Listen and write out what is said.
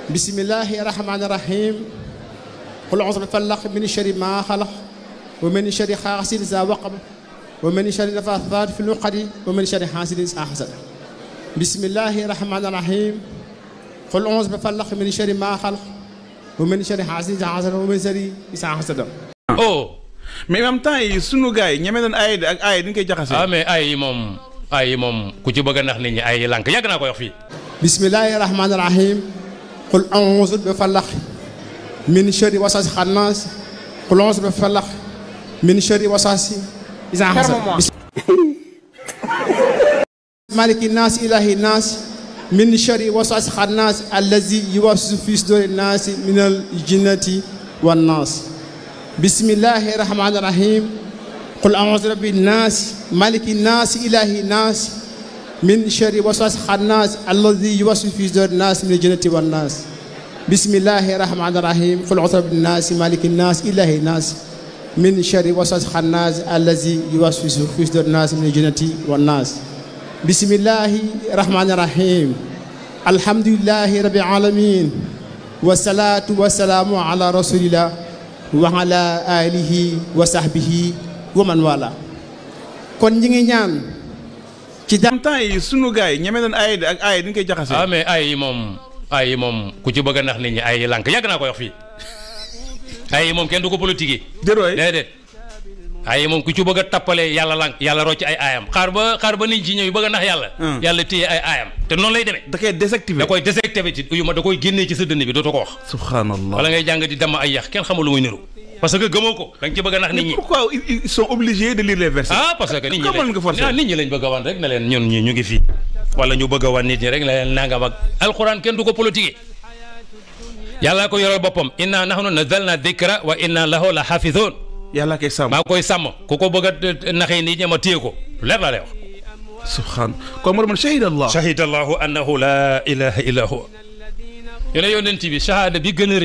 bismillahi rahmani rahim qul a'udhu bi falaq min sharri ma khalaq wa min sharri ghasiqin idha waqab wa min sharri nafathati fil 'uqad wa min sharri hasidin idha hasad bismillahi rahmani rahim qul a'udhu bi falaq min sharri ma khalaq wa min sharri hasidin idha hasad wa min sharri idha hasad. Oh mais en même temps yi sunu gars yi ñeme doon ay ak ay dañ koy jaxase. ah mais ay yi moom ku ci bëgg a nax nit ñi ay lànk yàgg naa ko wax fii. bismillahi rahmani rahim qul a'udhu bi falaq min sharri waswasil khannas qul a'udhu bi falaq min sharri waswasil idha hasad. maliki nas ilahi nas min sharri waswasil khannas allazi yuwaswisu fi suduri nas minal jinnati wan nas. bismillahi rahmani rahim qul a'udhu rabbin nas maliki nas ilahi nas min sharri waswasil khannas allazi yuwaswisu fi suduri nas minal jinnati wan nas. bismillahi rahmani rahim qul a'udhu rabbin nas maliki nas ilahi nas min sharri waswasil khannas allazi yuwaswisu fi suduri nas minal jinnati wan nas. bismillahi rahmani rahim alhamdulillahi rabbil alamin wassalatu wassalamu ala rasulillah wa ala alihi wa sahbihi wa man wala. kon ñi ngi ñaan ci en temps yi sunu gars yi ñeme doon ay ak ay dañ koy jaxase. ah mais ay yi moom ku ci bëgg a nax nit ñi ay lànk yàgg naa ko wax fii. ay yi moom kenn du ko politique. déedéet ay yi moom ku ci bëgg a tappale yàlla lànk yàlla rocc ay aayam xaar ba nit ñi ñëw bëgg a nax yàlla. yàlla téye ay aayam te noonu lay demee. da koy désactiver ci da koy génnee ci sa dënn bi dootoo ko wax. subhanallah wala ngay jàng di dama ay yax kenn xamul lu muy niru. parce que gëmoo ko da nga ci bëgg a nax nit ñi. mais pourquoi ils sont obligés de lire les versets. ah parce que nit ñi lañ bëgg a wan rek ne leen ñun ñu ngi fii. wala ñu bëgg a wan nit ñi rek ne leen nangam ak alxuraan kenn du ko politique. yàlla ko yoral boppam inna nahnu nazzalna dhikra wa inna lahu la hafizun. yàlla koy sàmm maa koy sàmm ku ko bëgg a naxee nit ñi ma téye ko leer laa lay wax. subhaan kon moo man shahidallahu annahu la ilaha illa huwa. yéen a yónnent bi shahada bi gën a rëy